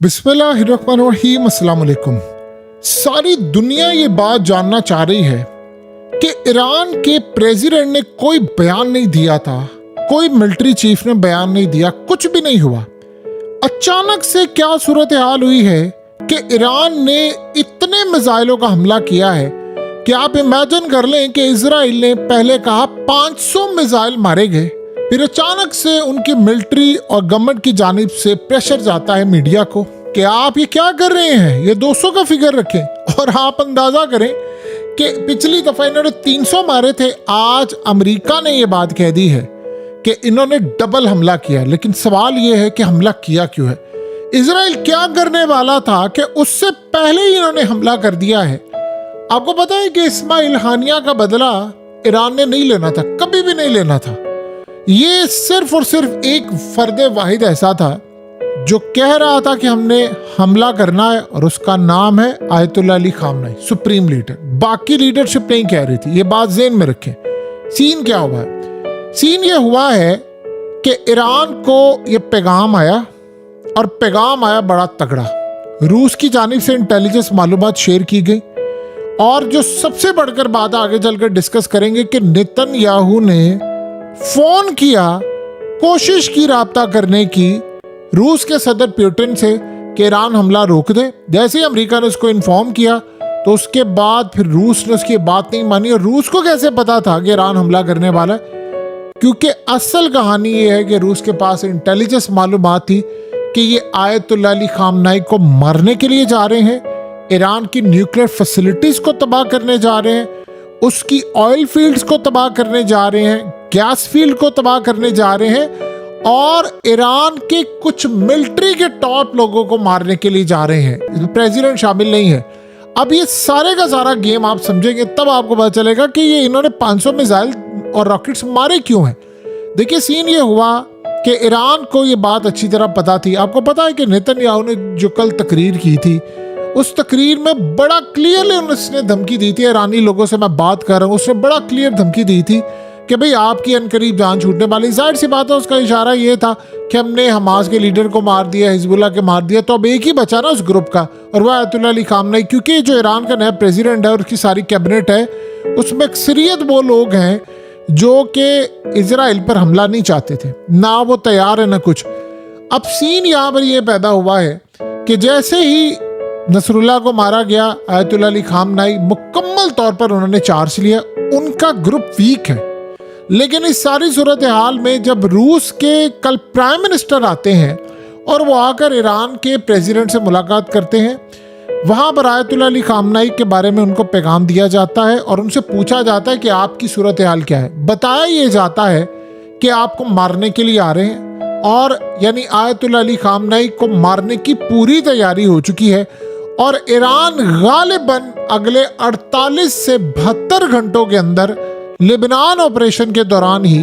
बिस्मिल्लाहिर्रहमानिर्रहीम, अस्सलाम वालेकुम। सारी दुनिया ये बात जानना चाह रही है कि ईरान के प्रेसिडेंट ने कोई बयान नहीं दिया था, कोई मिलिट्री चीफ ने बयान नहीं दिया, कुछ भी नहीं हुआ। अचानक से क्या सूरत हाल हुई है कि ईरान ने इतने मिसाइलों का हमला किया है कि आप इमेजिन कर लें कि इजराइल ने पहले कहा 500 मिसाइल मारे गए, फिर अचानक से उनकी मिलिट्री और गवर्नमेंट की जानिब से प्रेशर जाता है मीडिया को कि आप ये क्या कर रहे हैं, ये 200 का फिगर रखें। और आप अंदाजा करें कि पिछली दफा इन्होंने 300 मारे थे, आज अमेरिका ने ये बात कह दी है कि इन्होंने डबल हमला किया। लेकिन सवाल ये है कि हमला किया क्यों है? इजराइल क्या करने वाला था कि उससे पहले ही इन्होंने हमला कर दिया है। आपको पता है कि इस्माइल हानिया का बदला ईरान ने नहीं लेना था, कभी भी नहीं लेना था। ये सिर्फ और सिर्फ एक फर्द वाहिद ऐसा था जो कह रहा था कि हमने हमला करना है, और उसका नाम है Ayatollah Ali Khamenei, supreme leader. बाकी लीडरशिप नहीं कह रही थी, ये बात ज़हन में रखें। सीन क्या हुआ है? सीन ये हुआ है कि ईरान को ये पैगाम आया, और पैगाम आया बड़ा तगड़ा। रूस की जानिब से इंटेलिजेंस मालूमात शेयर की गई, और जो सबसे बढ़कर बात आगे चलकर डिस्कस करेंगे कि नेतन्याहू ने फोन किया, कोशिश की राब्ता करने की रूस के सदर पुतिन से कि ईरान हमला रोक दे। जैसे ही अमेरिका ने उसको इन्फॉर्म किया तो उसके बाद फिर रूस ने उसकी बात नहीं मानी। और रूस को कैसे पता था कि ईरान हमला करने वाला है? क्योंकि असल कहानी ये है कि रूस के पास इंटेलिजेंस मालूमात थी कि ये आयतुल्लाह अली खामनेई को मारने के लिए जा रहे हैं, ईरान की न्यूक्लियर फैसिलिटीज को तबाह करने जा रहे हैं, उसकी ऑयल फील्ड्स को तबाह करने जा रहे हैं, गैस फील्ड को तबाह करने जा रहे हैं, और ईरान के कुछ मिलिट्री के टॉप लोगों को मारने के लिए जा रहे हैं। प्रेसिडेंट शामिल नहीं है। अब ये सारे का सारा गेम आप समझेंगे तब आपको पता चलेगा कि ये इन्होंने 500 मिसाइल और रॉकेट्स मारे क्यों हैं। देखिए, सीन ये हुआ कि ईरान को ये बात अच्छी तरह पता थी। आपको पता है कि नेतन्याहू ने जो कल तकरीर की थी, उस तकरीर में बड़ा क्लियरली उसने धमकी दी थी। ईरानी लोगों से मैं बात कर रहा हूँ, उसने बड़ा क्लियर धमकी दी थी कि भाई आपकी अनकरीब जान छूटने वाली। जाहिर सी बात है, उसका इशारा ये था कि हमने हमास के लीडर को मार दिया, हिजबुल्लाह के मार दिया, तो अब एक ही बचा ना उस ग्रुप का, और वह आयतुल्लाह अली खामनेई। क्योंकि जो ईरान का नया प्रेसिडेंट है और उसकी सारी कैबिनेट है, उसमें अक्सरियत वो लोग हैं जो कि इजराइल पर हमला नहीं चाहते थे, ना वो तैयार है ना कुछ। अब सीन यहाँ पर यह पैदा हुआ है कि जैसे ही नसरुल्लाह को मारा गया, आयतुल्लाह अली खामनेई मुकम्मल तौर पर उन्होंने चार्ज लिया। उनका ग्रुप वीक है। लेकिन इस सारी सूरत हाल में जब रूस के कल प्राइम मिनिस्टर आते हैं और वो आकर ईरान के प्रेसिडेंट से मुलाकात करते हैं, वहाँ पर आयतुल्लाह अली खामनेई के बारे में उनको पैगाम दिया जाता है और उनसे पूछा जाता है कि आपकी सूरत हाल क्या है। बताया ये जाता है कि आपको मारने के लिए आ रहे हैं, और यानी आयतुल्लाह अली खामनेई को मारने की पूरी तैयारी हो चुकी है। और ईरान गालिबन अगले 48 से 72 घंटों के अंदर लेबनान ऑपरेशन के दौरान ही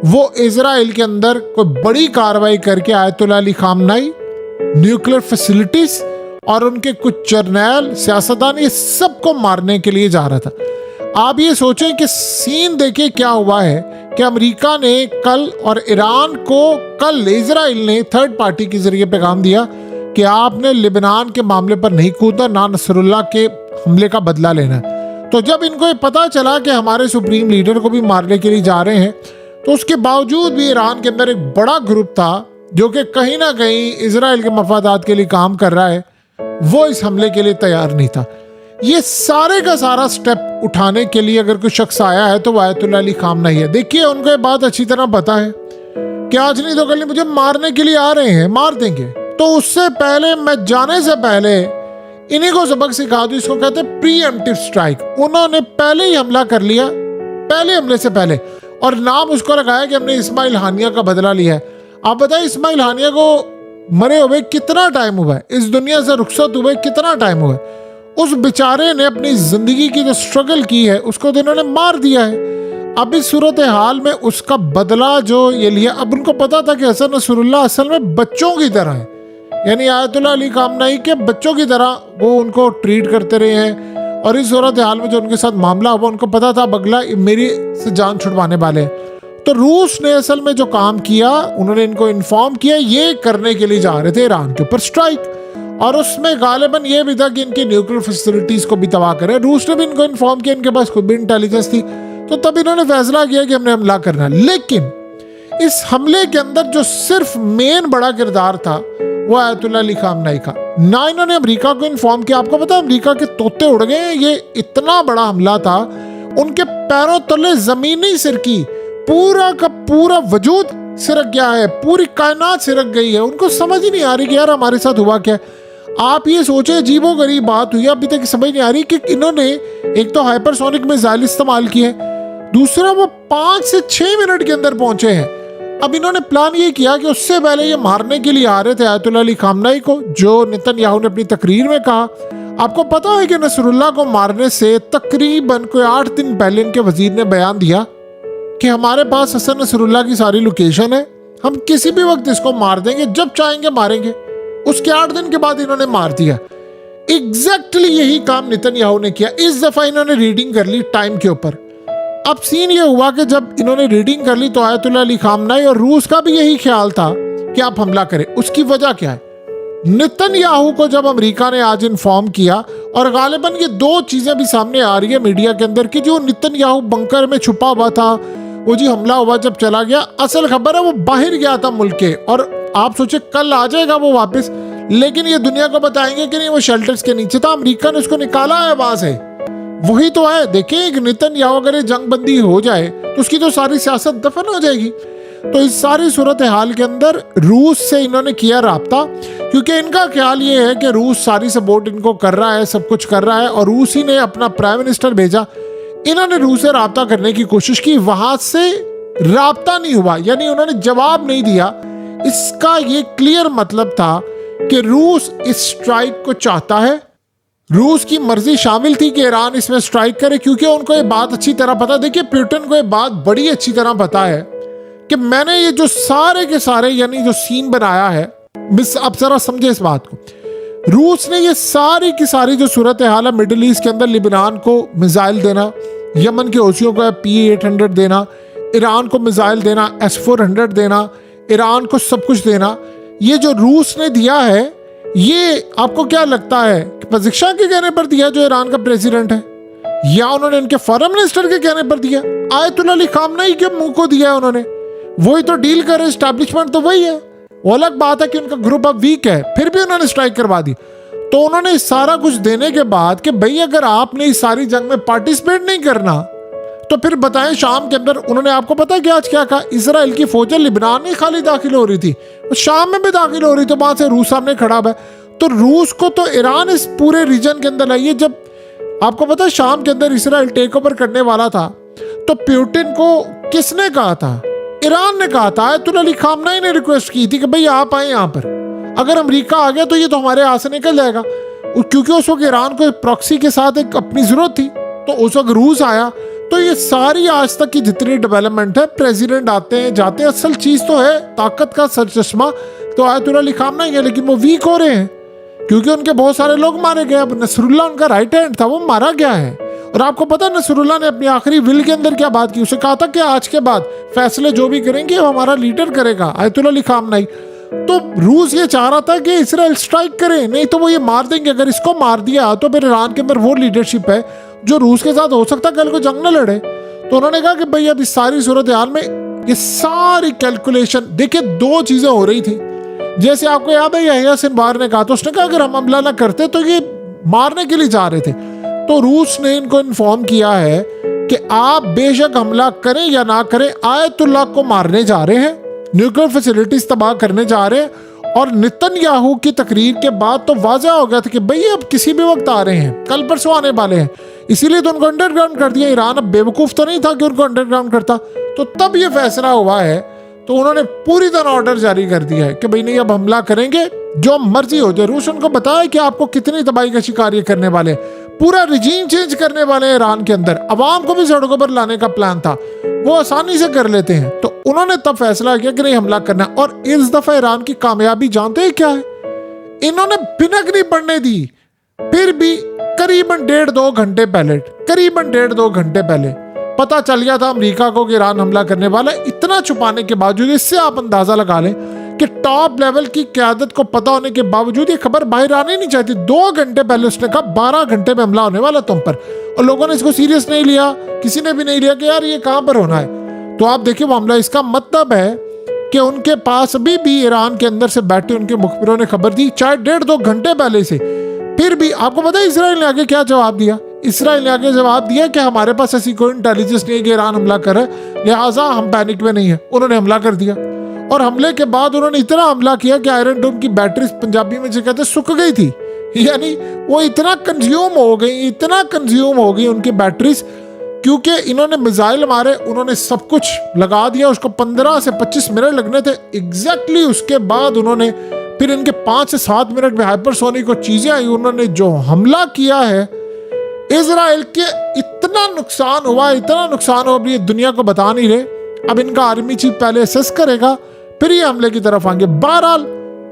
वो इजराइल के अंदर कोई बड़ी कार्रवाई करके Ayatollah Ali Khamenei, nuclear facilities और उनके कुछ जर्नैल, सियासतदान, ये सबको मारने के लिए जा रहा था। आप ये सोचें कि सीन देखिए क्या हुआ है कि अमेरिका ने कल और ईरान को कल इजराइल ने थर्ड पार्टी के जरिए पैगाम दिया कि आपने लेबनान के मामले पर नहीं कूदना, ना नसरुल्लाह के हमले का बदला लेना। तो जब इनको ये पता चला कि हमारे सुप्रीम लीडर को भी मारने के लिए जा रहे हैं, तो उसके बावजूद भी ईरान के अंदर एक बड़ा ग्रुप था जो कि कहीं ना कहीं इजराइल के मफादात के लिए काम कर रहा है, वो इस हमले के लिए तैयार नहीं था। ये सारे का सारा स्टेप उठाने के लिए अगर कोई शख्स आया है तो वो आयतुल्लाह अली खामनेई है। देखिए, उनको ये बात अच्छी तरह पता है कि आज नहीं तो कल मुझे मारने के लिए आ रहे हैं, मार देंगे। तो उससे पहले, मैं जाने से पहले इन्हीं को सबक सिखा दूं। इसको कहते हैं प्रीएम्प्टिव स्ट्राइक। उन्होंने पहले ही हमला कर लिया, पहले हमले से पहले, और नाम उसको लगाया कि हमने इस्माइल हानिया का बदला लिया है। आप बताइए, इस्माइल हानिया को मरे हुए कितना टाइम हुआ है, इस दुनिया से रुखसत हुए कितना टाइम हुआ है? उस बेचारे ने अपनी जिंदगी की जो स्ट्रगल की है उसको तो इन्होंने मार दिया है। अब इस सूरत हाल में उसका बदला जो ये लिया, अब उनको पता था कि हसन नसरुल्लाह असल में बच्चों की तरह है, यानी आयतुल्लाह अली खामनेई के बच्चों की तरह वो उनको ट्रीट करते रहे हैं। और इस सूरत हाल में जो उनके साथ मामला हुआ, उनको पता था बगला मेरी से जान छुड़वाने वाले हैं। तो रूस ने असल में जो काम किया, उन्होंने इनको इन्फॉर्म किया, ये करने के लिए जा रहे थे ईरान के ऊपर स्ट्राइक। और उसमें गालिबन ये भी था कि इनकी न्यूक्लियर फैसिलिटीज को भी तबाह करें। रूस ने भी इनको इन्फॉर्म किया, इनके पास कोई भी इंटेलिजेंस थी, तो तब इन्होंने फैसला किया कि हमने हमला करना। लेकिन इस हमले के अंदर जो सिर्फ मेन बड़ा किरदार था वो आयतुल्लाह अली खामनेई का। ना इन्होंने अमेरिका को इन्फॉर्म किया, आपको पता है अमेरिका के तोते उड़ गए। ये इतना बड़ा हमला था, उनके पैरों तले जमीन नहीं सिरकी, पूरा का पूरा वजूद सिरक गया है, पूरी कायनात सिरक गई है। उनको समझ ही नहीं आ रही कि यार हमारे साथ हुआ क्या। आप ये सोचे अजीबोगरीब बात हुई, अभी तक समझ नहीं आ रही कि इन्होंने एक तो हाइपरसोनिक मिसाइल इस्तेमाल की है, दूसरा वो 5 से 6 मिनट के अंदर पहुंचे हैं। अब इन्होंने प्लान ये किया कि उससे पहले ये मारने के लिए आ रहे थे आयतुल्लाह अली खामनेई को, जो नेतन्याहू ने अपनी तकरीर में कहा। आपको पता है कि नसरुल्लाह को मारने से तकरीबन कोई 8 दिन पहले इनके वजीर ने बयान दिया कि हमारे पास हसन नसरुल्लाह की सारी लोकेशन है, हम किसी भी वक्त इसको मार देंगे, जब चाहेंगे मारेंगे। उसके 8 दिन के बाद इन्होंने मार दिया। एग्जैक्टली यही काम नेतन्याहू ने किया। इस दफा इन्होंने रीडिंग कर ली टाइम के ऊपर। अब सीन ये हुआ कि जब इन्होंने रीडिंग कर ली तो आयतुल्लाह अली खामनेई और रूस का भी यही ख्याल था कि आप हमला करें। उसकी वजह क्या है? नेतन्याहू को जब अमेरिका ने आज इन्फॉर्म किया, और गालिबन ये 2 चीजें भी सामने आ रही है मीडिया के अंदर कि जो नेतन्याहू बंकर में छुपा हुआ था, वो जी हमला हुआ जब चला गया, असल खबर है वो बाहर गया था मुल्क के, और आप सोचे कल आ जाएगा वो वापस, लेकिन ये दुनिया को बताएंगे कि नहीं वो शेल्टर्स के नीचे था, अमेरिका ने उसको निकाला है वहां से। वही तो है। देखिए एक नेतन्याहू अगर जंगबंदी हो जाए तो उसकी तो सारी सियासत दफन हो जाएगी। तो इस सारी सूरत हाल के अंदर रूस से इन्होंने किया राब्ता, क्योंकि इनका ख्याल ये है कि रूस सारी सपोर्ट इनको कर रहा है, सब कुछ कर रहा है, और रूस ही ने अपना प्राइम मिनिस्टर भेजा। इन्होंने रूस से राब्ता करने की कोशिश की, वहां से राब्ता नहीं हुआ, यानी उन्होंने जवाब नहीं दिया। इसका ये क्लियर मतलब था कि रूस इस स्ट्राइक को चाहता है। रूस की मर्जी शामिल थी कि ईरान इसमें स्ट्राइक करे, क्योंकि उनको ये बात अच्छी तरह पता। देखिए पुतिन को ये बात बड़ी अच्छी तरह पता है कि मैंने ये जो सारे के सारे यानी जो सीन बनाया है, मिस आप जरा समझे इस बात को। रूस ने ये सारी की सारी जो सूरत हाल है मिडिल ईस्ट के अंदर, लिबनान को मिसाइल देना, यमन के हौसियों को P-800 देना, ईरान को मिसाइल देना, S-400 देना, ईरान को सब कुछ देना, ये जो रूस ने दिया है, ये आपको क्या लगता है कि पज़ेश्कियान के कहने पर दिया जो ईरान का प्रेसिडेंट है, या उन्होंने इनके फॉरेन मिनिस्टर के कहने पर दिया? आयतुल्लाह अली खामनेई के मुंह को दिया है उन्होंने। वही तो डील करे, एस्टैब्लिशमेंट तो वही है। वो अलग बात है कि उनका ग्रुप अब वीक है, फिर भी उन्होंने स्ट्राइक करवा दी। तो उन्होंने सारा कुछ देने के बाद कि भाई अगर आपने इस सारी जंग में पार्टिसिपेट नहीं करना तो फिर बताएं शाम के अंदर। उन्होंने आपको पता है कि आज क्या कहा? इजराइल की फौजें लिबनान में खाली दाखिल हो रही थी, शाम में भी दाखिल हो रही, तो वहां से रूस सामने खड़ा है। तो रूस को तो ईरान इस पूरे रीजन के अंदर लाइए। जब आपको पता है शाम के अंदर इसराइल टेक ओवर करने वाला था, तो पुतिन को किसने कहा था? ईरान ने कहा था। आयतुल्लाह अली खामनेई ने रिक्वेस्ट की थी कि भाई आप आए यहाँ पर, अगर अमेरिका आ गया तो ये तो हमारे हाथ से निकल जाएगा, क्योंकि उस वक्त ईरान को प्रॉक्सी के साथ एक अपनी जरूरत थी। तो उस वक्त रूस आया। तो ये सारी आज तक की जितनी डेवलपमेंट है, प्रेसिडेंट आते हैं जाते हैं, असल चीज तो है ताकत का सर चश्मा तो आयतुल्लाह अली खामनेई है, लेकिन वो वीक हो रहे हैं क्योंकि उनके बहुत सारे लोग मारे गए। अब नसरुल्लाह उनका राइट हैंड था, वो मारा गया है। और आपको पता है नसरुल्लाह ने अपनी आखिरी विल के अंदर क्या बात की? उसे कहा था कि आज के बाद फैसले जो भी करेंगे वो हमारा लीडर करेगा, आयतुल्लाह अली खामनेई। तो रूस ये चाह रहा था कि इसराइल स्ट्राइक करे, नहीं तो वो ये मार देंगे। अगर इसको मार दिया तो फिर ईरान के अंदर वो लीडरशिप है जो रूस के साथ हो सकता है कल को जंग न लड़े। तो उन्होंने कहा कि भाई अब इस सारी सूरत हाल में ये सारी कैलकुलेशन, देखिए 2 चीजें हो रही थी। जैसे आपको याद है यहया सिनवार ने कहा, तो उसने कहा अगर हम हमला ना करते तो ये मारने के लिए जा रहे थे। तो रूस ने इनको इन्फॉर्म किया है कि आप बेशक हमला करें या ना करें, आयतुल्लाह को मारने जा रहे हैं, न्यूक्लियर फैसिलिटीज तबाह करने जा रहे हैं। और नेतन्याहू की तकरीर के बाद तो वाज़ह हो गया था कि भाई अब किसी भी वक्त आ रहे हैं, कल परसों आने वाले हैं, इसीलिए तो उनको अंडरग्राउंड कर दिया। ईरान अब बेवकूफ़ तो नहीं था कि उनको अंडरग्राउंड करता। तो तब ये फैसला हुआ है, तो उन्होंने पूरी तरह ऑर्डर जारी कर दिया है कि भाई नहीं अब हमला करेंगे, जो मर्जी हो जाए। रूस उनको बताया कि आपको कितनी तबाही का शिकार ये करने वाले हैं, पूरा रिजीम चेंज करने वाले हैं ईरान के अंदर, अवाम को भी सड़कों पर लाने का प्लान था, वो आसानी से कर लेते हैं। तो उन्होंने तब फैसला किया कि नहीं हमला करना। और इस दफा ईरान की कामयाबी जानते हैं क्या है? इन्होंने बिनक नहीं पड़ने दी, फिर भी करीबन 1.5-2 घंटे पहले, करीबन 1.5-2 घंटे पहले पता चल गया था अमेरिका को कि ईरान हमला करने वाला है। इतना छुपाने के बावजूद, इससे आप अंदाजा लगा लें कि टॉप लेवल की क़यादत को पता होने के बावजूद ये खबर बाहर आनी नहीं चाहती। 2 घंटे पहले उसने कहा 12 घंटे में हमला होने वाला तुम पर, और लोगों ने इसको सीरियस नहीं लिया, किसी ने भी नहीं लिया कि यार ये कहां पर होना है। तो आप देखिए वो हमला, इसका मतलब है कि उनके पास अभी भी ईरान के अंदर से बैठे उनके मुखबिरों ने खबर दी, चाहे 1.5-2 घंटे पहले से। फिर भी आपको पता है इसराइल ने आगे क्या जवाब दिया? इसराइल ने आगे जवाब दिया कि हमारे पास ऐसी कोई इंटेलिजेंस नहीं है कि ईरान हमला करे, लिहाजा हम पैनिक में नहीं है। उन्होंने हमला कर दिया, और हमले के बाद उन्होंने इतना हमला किया कि आयरन डोम की बैटरी पंजाबी में जो कहते सूख गई थी, यानी वो इतना कंज्यूम हो गई उनकी बैटरीज, क्योंकि इन्होंने मिसाइल मारे, उन्होंने सब कुछ लगा दिया। उसको 15 से 25 मिनट लगने थे एग्जैक्टली। उसके बाद उन्होंने फिर इनके 5 से 7 मिनट में हाइपरसोनिक और चीजें आई। उन्होंने जो हमला किया है इजराइल के, इतना नुकसान हुआ, ये दुनिया को बता नहीं रहे। अब इनका आर्मी चीफ पहले असेस करेगा, फिर ये हमले की तरफ आएंगे। बहरहाल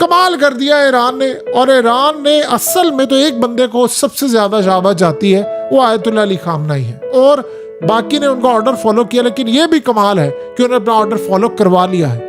कमाल कर दिया ईरान ने, और ईरान ने असल में तो एक बंदे को सबसे ज्यादा शाबाश जाती है, वो आयतुल्लाह अली खामनाई है, और बाकी ने उनका ऑर्डर फॉलो किया। लेकिन ये भी कमाल है कि उन्होंने अपना ऑर्डर फॉलो करवा लिया है।